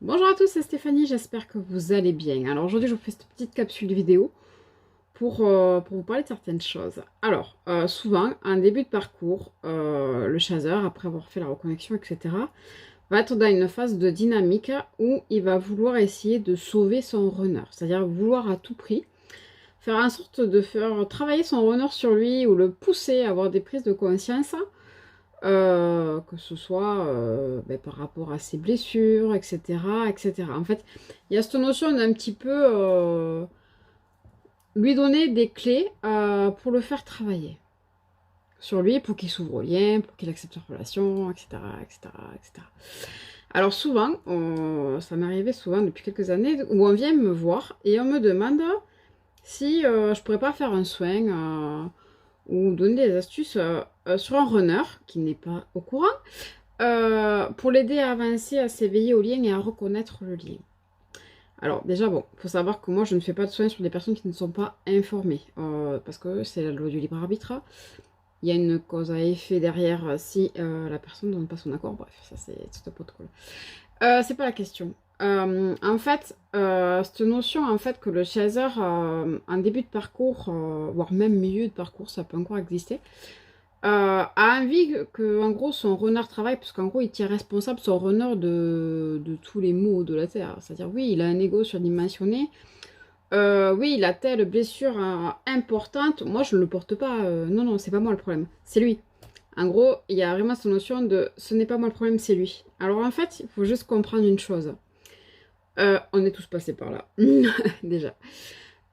Bonjour à tous, c'est Stéphanie, j'espère que vous allez bien. Alors aujourd'hui, je vous fais cette petite capsule vidéo pour vous parler de certaines choses. Alors, souvent, en début de parcours, le chasseur, après avoir fait la reconnexion, etc., va être dans une phase de dynamique où il va vouloir essayer de sauver son runner, c'est-à-dire vouloir à tout prix faire en sorte de faire travailler son runner sur lui ou le pousser à avoir des prises de conscience que ce soit par rapport à ses blessures, etc., etc. En fait, il y a cette notion d'un petit peu lui donner des clés pour le faire travailler sur lui, pour qu'il s'ouvre au lien, pour qu'il accepte la relation, etc., etc., etc. Alors souvent, ça m'est arrivé souvent depuis quelques années, où on vient me voir et on me demande si je pourrais pas faire un soin ou donner des astuces sur un runner qui n'est pas au courant pour l'aider à avancer, à s'éveiller au lien et à reconnaître le lien. Alors déjà, bon, il faut savoir que moi, je ne fais pas de soins sur des personnes qui ne sont pas informées, parce que c'est la loi du libre arbitre. Il y a une cause à effet derrière si la personne ne donne pas son accord. Bref, ça c'est tout un protocole. C'est pas la question. En fait, cette notion en fait que le chaser en début de parcours, voire même milieu de parcours, ça peut encore exister, a envie que, en gros, son runner travaille, parce qu'en gros, il tient responsable son runner de tous les maux de la Terre. C'est-à-dire, oui, il a un ego surdimensionné. Oui, il a telle blessure importante. Moi, je ne le porte pas. Non, non, c'est pas moi le problème. C'est lui. En gros, il y a vraiment cette notion de ce n'est pas moi le problème, c'est lui. Alors, en fait, il faut juste comprendre une chose. On est tous passés par là. Déjà.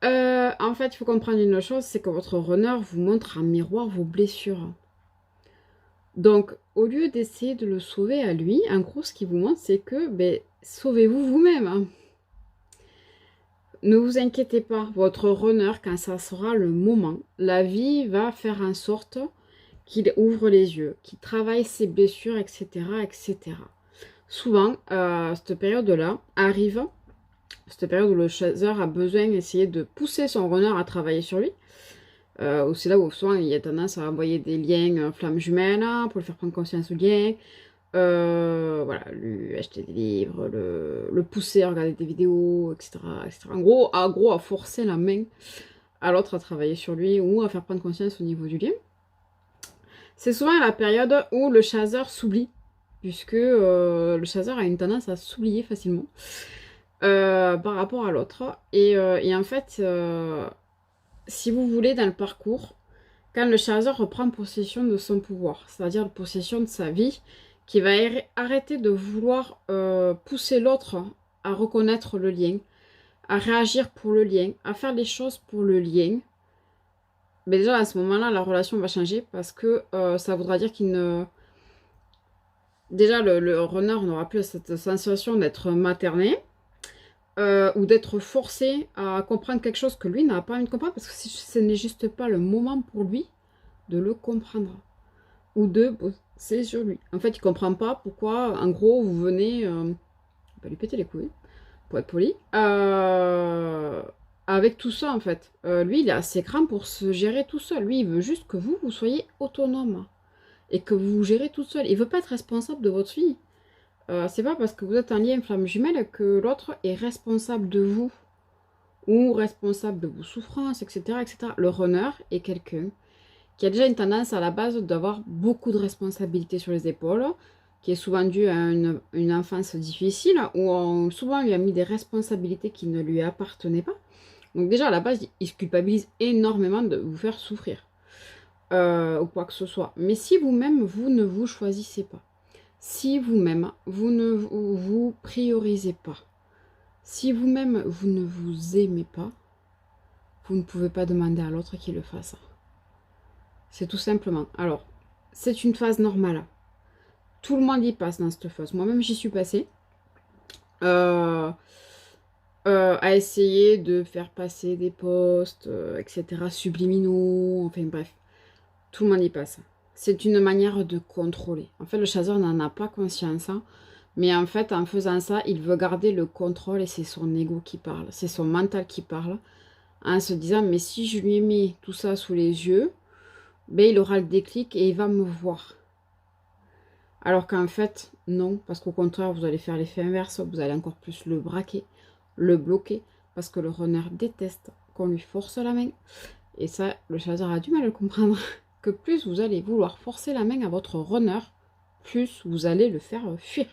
En fait, il faut comprendre une chose, c'est que votre runner vous montre en miroir vos blessures. Donc, au lieu d'essayer de le sauver à lui, en gros, ce qu'il vous montre, c'est que sauvez-vous vous-même, hein. Ne vous inquiétez pas, votre runner, quand ça sera le moment, la vie va faire en sorte qu'il ouvre les yeux, qu'il travaille ses blessures, etc., etc. Souvent, cette période-là arrive, cette période où le chasseur a besoin d'essayer de pousser son runner à travailler sur lui. C'est là où souvent il y a tendance à envoyer des liens flammes jumelles hein, pour lui faire prendre conscience du lien. Voilà, lui acheter des livres, le pousser à regarder des vidéos, etc., etc. En gros, à forcer la main à l'autre à travailler sur lui ou à faire prendre conscience au niveau du lien. C'est souvent la période où le chasseur s'oublie, puisque le chasseur a une tendance à s'oublier facilement par rapport à l'autre. Et en fait, si vous voulez, dans le parcours, quand le chasseur reprend possession de son pouvoir, c'est-à-dire possession de sa vie, qui va arrêter de vouloir pousser l'autre à reconnaître le lien, à réagir pour le lien, à faire les choses pour le lien, mais déjà à ce moment-là, la relation va changer parce que ça voudra dire qu'il ne... Déjà, le runner n'aura plus cette sensation d'être materné ou d'être forcé à comprendre quelque chose que lui n'a pas envie de comprendre parce que ce n'est juste pas le moment pour lui de le comprendre ou de bosser sur lui. En fait, il comprend pas pourquoi, en gros, vous venez lui péter les couilles, pour être poli, avec tout ça, en fait. Lui, il est assez grand pour se gérer tout seul. Lui, il veut juste que vous soyez autonome et que vous vous gérez tout seul. Il veut pas être responsable de votre vie. C'est pas parce que vous êtes un lien flamme jumelle que l'autre est responsable de vous ou responsable de vos souffrances, etc., etc. Le runner est quelqu'un qui a déjà une tendance à la base d'avoir beaucoup de responsabilités sur les épaules, qui est souvent due à une enfance difficile, où on souvent lui a mis des responsabilités qui ne lui appartenaient pas. Donc déjà à la base, il se culpabilise énormément de vous faire souffrir, ou quoi que ce soit. Mais si vous-même, vous ne vous choisissez pas, si vous-même, vous ne vous priorisez pas, si vous-même, vous ne vous aimez pas, vous ne pouvez pas demander à l'autre qu'il le fasse. C'est tout simplement. Alors, c'est une phase normale. Tout le monde y passe dans cette phase. Moi-même, j'y suis passée. Euh, à essayer de faire passer des posts, etc., subliminaux. Enfin bref, tout le monde y passe. C'est une manière de contrôler. En fait, le chasseur n'en a pas conscience. Hein, mais en fait, en faisant ça, il veut garder le contrôle et c'est son ego qui parle. C'est son mental qui parle. En se disant, mais si je lui ai mis tout ça sous les yeux, ben, il aura le déclic et il va me voir. Alors qu'en fait, non, parce qu'au contraire, vous allez faire l'effet inverse, vous allez encore plus le braquer, le bloquer, parce que le runner déteste qu'on lui force la main. Et ça, le chaser a du mal à le comprendre, que plus vous allez vouloir forcer la main à votre runner, plus vous allez le faire fuir.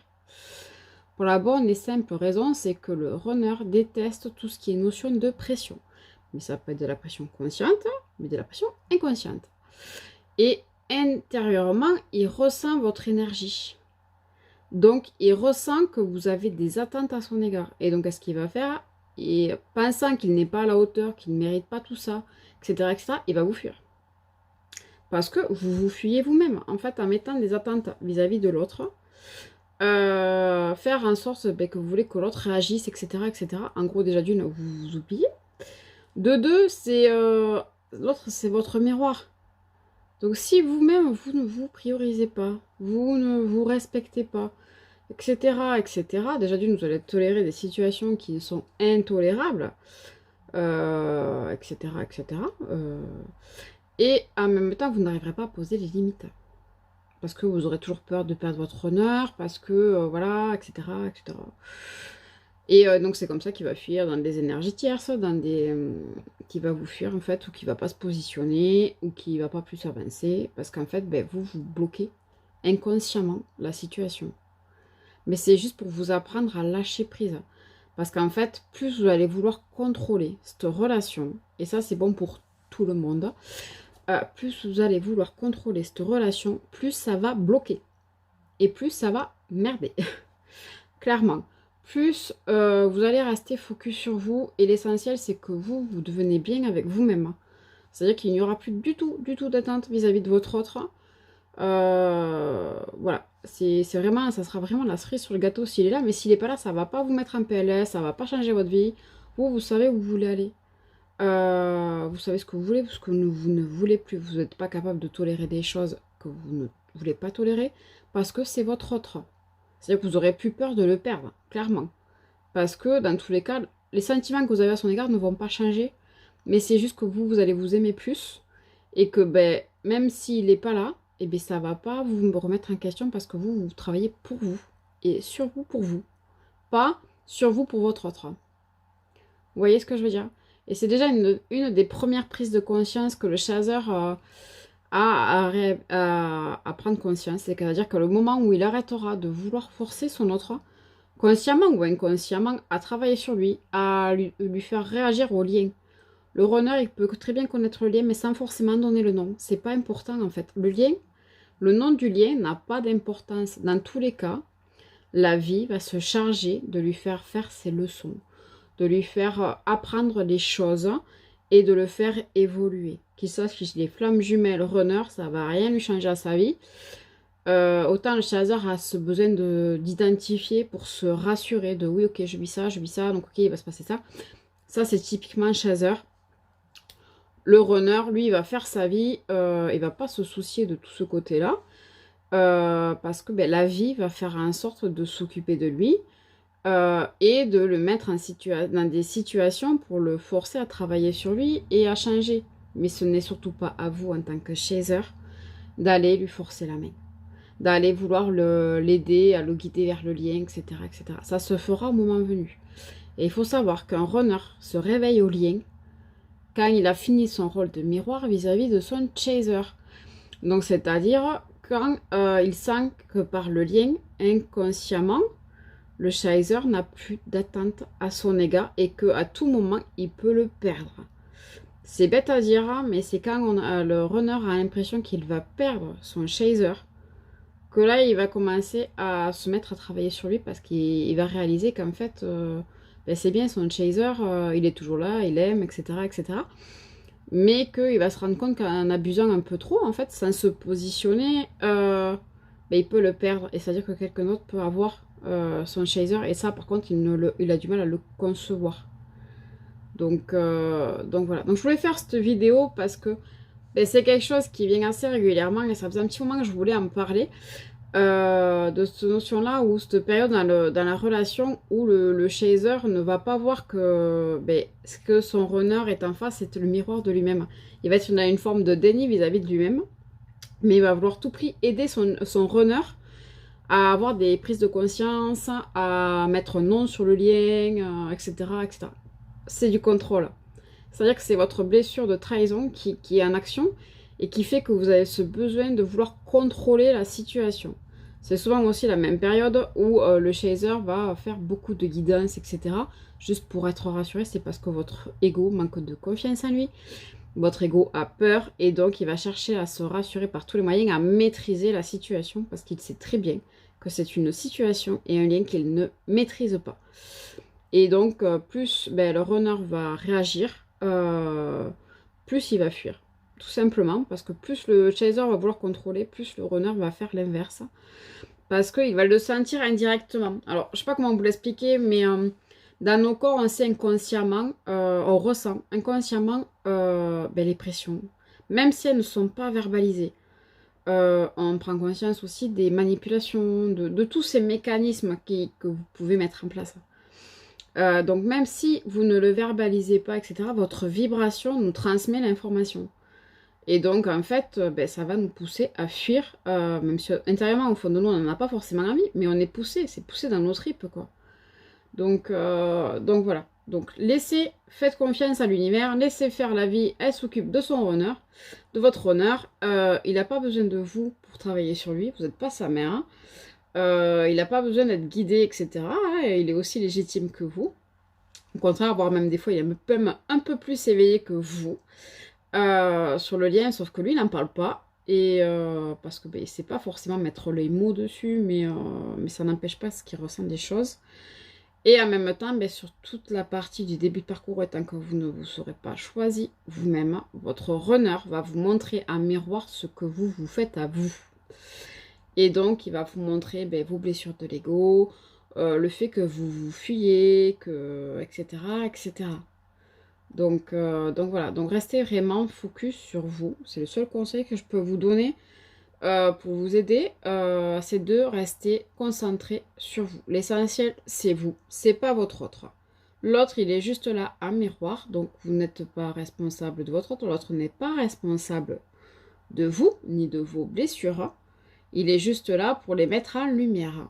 Pour la bonne et simple raison, c'est que le runner déteste tout ce qui est notion de pression. Mais ça peut être de la pression consciente, mais de la pression inconsciente. Et intérieurement, il ressent votre énergie. Donc, il ressent que vous avez des attentes à son égard. Et donc, qu'est-ce qu'il va faire? Et pensant qu'il n'est pas à la hauteur, qu'il ne mérite pas tout ça, etc., il va vous fuir. Parce que vous vous fuyez vous-même, en fait, en mettant des attentes vis-à-vis de l'autre. Faire en sorte que vous voulez que l'autre réagisse, etc., etc. En gros, déjà d'une, vous vous oubliez. De deux, c'est l'autre, c'est votre miroir. Donc si vous-même, vous ne vous priorisez pas, vous ne vous respectez pas, etc., etc., déjà d'une, vous allez tolérer des situations qui sont intolérables, etc., etc. Et en même temps, vous n'arriverez pas à poser les limites. Parce que vous aurez toujours peur de perdre votre honneur, parce que, voilà, etc., etc. Et donc c'est comme ça qu'il va fuir dans des énergies tierces, dans des... qui va vous fuir en fait, ou qui va pas se positionner, ou qui va pas plus avancer, parce qu'en fait, ben, vous bloquez inconsciemment la situation. Mais c'est juste pour vous apprendre à lâcher prise. Parce qu'en fait, plus vous allez vouloir contrôler cette relation, et ça c'est bon pour tout le monde, plus vous allez vouloir contrôler cette relation, plus ça va bloquer. Et plus ça va merder. Clairement. Plus vous allez rester focus sur vous. Et l'essentiel, c'est que vous devenez bien avec vous-même. C'est-à-dire qu'il n'y aura plus du tout d'attente vis-à-vis de votre autre. Voilà. C'est vraiment, ça sera vraiment la cerise sur le gâteau s'il est là. Mais s'il n'est pas là, ça ne va pas vous mettre en PLS. Ça ne va pas changer votre vie. Vous savez où vous voulez aller. Vous savez ce que vous voulez, ce que vous ne voulez plus. Vous n'êtes pas capable de tolérer des choses que vous ne voulez pas tolérer parce que c'est votre autre. C'est-à-dire que vous aurez plus peur de le perdre, clairement. Parce que dans tous les cas, les sentiments que vous avez à son égard ne vont pas changer. Mais c'est juste que vous allez vous aimer plus. Et que ben, même s'il n'est pas là, eh ben, ça ne va pas vous remettre en question parce que vous travaillez pour vous. Et sur vous pour vous. Pas sur vous pour votre autre. Vous voyez ce que je veux dire? Et c'est déjà une des premières prises de conscience que le chaser a à prendre conscience. C'est-à-dire que le moment où il arrêtera de vouloir forcer son autre, consciemment ou inconsciemment, à travailler sur lui, à lui faire réagir au lien. Le runner, il peut très bien connaître le lien, mais sans forcément donner le nom. C'est pas important en fait. Le lien, le nom du lien n'a pas d'importance. Dans tous les cas, la vie va se charger de lui faire faire ses leçons, de lui faire apprendre les choses et de le faire évoluer. Qu'il sache qu'il est flammes jumelles runner, ça va rien lui changer à sa vie. Autant le chaser a ce besoin d'identifier pour se rassurer de oui, ok, je vis ça, donc ok, il va se passer ça. Ça, c'est typiquement chaser. Le runner, lui, il va faire sa vie, il va pas se soucier de tout ce côté-là. Parce que ben, la vie va faire en sorte de s'occuper de lui. Et de le mettre dans des situations pour le forcer à travailler sur lui et à changer. Mais ce n'est surtout pas à vous en tant que chaser d'aller lui forcer la main, d'aller vouloir l'aider, à le guider vers le lien, etc., etc. Ça se fera au moment venu. Et il faut savoir qu'un runner se réveille au lien quand il a fini son rôle de miroir vis-à-vis de son chaser. Donc c'est-à-dire quand il sent que par le lien, inconsciemment, le chaser n'a plus d'attente à son égard et qu'à tout moment, il peut le perdre. C'est bête à dire, mais c'est quand le runner a l'impression qu'il va perdre son chaser que là, il va commencer à se mettre à travailler sur lui parce qu'il va réaliser qu'en fait, ben c'est bien son chaser, il est toujours là, il aime, etc., etc. Mais qu'il va se rendre compte qu'en abusant un peu trop, en fait, sans se positionner, ben, il peut le perdre. Et c'est-à-dire que quelqu'un d'autre peut avoir son chaser et ça par contre il a du mal à le concevoir, donc voilà. Donc je voulais faire cette vidéo parce que ben, c'est quelque chose qui vient assez régulièrement et ça faisait un petit moment que je voulais en parler, de cette notion là ou cette période dans la relation où le chaser ne va pas voir que ben, ce que son runner est en face c'est le miroir de lui-même. Il va être dans une forme de déni vis-à-vis de lui-même, mais il va vouloir tout prix aider son runner à avoir des prises de conscience, à mettre non sur le lien, etc., etc. C'est du contrôle. C'est-à-dire que c'est votre blessure de trahison qui est en action et qui fait que vous avez ce besoin de vouloir contrôler la situation. C'est souvent aussi la même période où le chaser va faire beaucoup de guidance, etc. Juste pour être rassuré, c'est parce que votre ego manque de confiance en lui. Votre ego a peur et donc il va chercher à se rassurer par tous les moyens, à maîtriser la situation parce qu'il sait très bien que c'est une situation et un lien qu'il ne maîtrise pas. Et donc, plus le runner va réagir, plus il va fuir. Tout simplement, parce que plus le chaser va vouloir contrôler, plus le runner va faire l'inverse. Parce qu'il va le sentir indirectement. Alors, je ne sais pas comment vous l'expliquer, mais dans nos corps, on sait inconsciemment, on ressent inconsciemment les pressions. Même si elles ne sont pas verbalisées. On prend conscience aussi des manipulations, de tous ces mécanismes que vous pouvez mettre en place. Donc même si vous ne le verbalisez pas, etc., votre vibration nous transmet l'information. Et donc en fait, ça va nous pousser à fuir, même si intérieurement au fond de nous on n'en a pas forcément envie, mais on est poussé, c'est poussé dans nos tripes quoi. Donc voilà. Donc faites confiance à l'univers, laissez faire la vie, elle s'occupe de son runner, de votre runner. Il n'a pas besoin de vous pour travailler sur lui, vous n'êtes pas sa mère. Il n'a pas besoin d'être guidé, etc. Il est aussi légitime que vous. Au contraire, voire même des fois, il est même un peu plus éveillé que vous sur le lien, sauf que lui, il n'en parle pas. Et parce que il ne sait pas forcément mettre les mots dessus, mais ça n'empêche pas ce qu'il ressent des choses. Et en même temps, sur toute la partie du début de parcours, et tant que vous ne vous serez pas choisi vous-même, votre runner va vous montrer en miroir ce que vous faites à vous. Et donc, il va vous montrer vos blessures de l'ego, le fait que vous vous fuyez, etc., etc. Donc voilà, donc restez vraiment focus sur vous. C'est le seul conseil que je peux vous donner pour vous aider, c'est de rester concentré sur vous. L'essentiel, c'est vous, c'est pas votre autre. L'autre, il est juste là en miroir, donc vous n'êtes pas responsable de votre autre, l'autre n'est pas responsable de vous, ni de vos blessures. Il est juste là pour les mettre en lumière.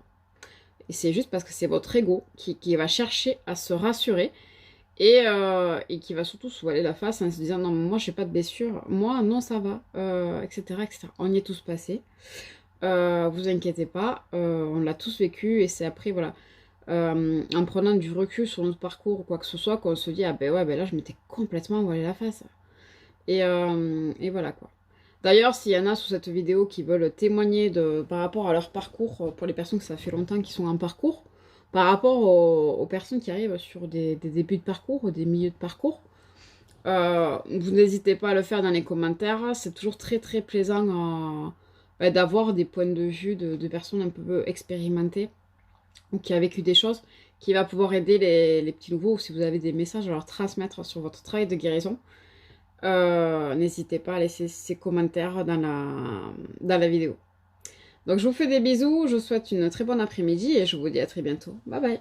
Et c'est juste parce que c'est votre ego qui va chercher à se rassurer et qui va surtout se voiler la face en se disant non, moi j'ai pas de blessure, moi non ça va, etc., etc. On y est tous passés. Vous inquiétez pas, on l'a tous vécu et c'est après, voilà, en prenant du recul sur notre parcours ou quoi que ce soit, qu'on se dit ah là je m'étais complètement voilé la face. Et voilà quoi. D'ailleurs, s'il y en a sous cette vidéo qui veulent témoigner par rapport à leur parcours, pour les personnes que ça fait longtemps qu'ils sont en parcours, par rapport aux personnes qui arrivent sur des débuts de parcours ou des milieux de parcours, vous n'hésitez pas à le faire dans les commentaires. C'est toujours très très plaisant d'avoir des points de vue de personnes un peu expérimentées ou qui a vécu des choses, qui va pouvoir aider les petits nouveaux, ou si vous avez des messages à leur transmettre sur votre travail de guérison. N'hésitez pas à laisser ces commentaires dans la vidéo. Donc je vous fais des bisous, je vous souhaite une très bonne après-midi et je vous dis à très bientôt. Bye bye.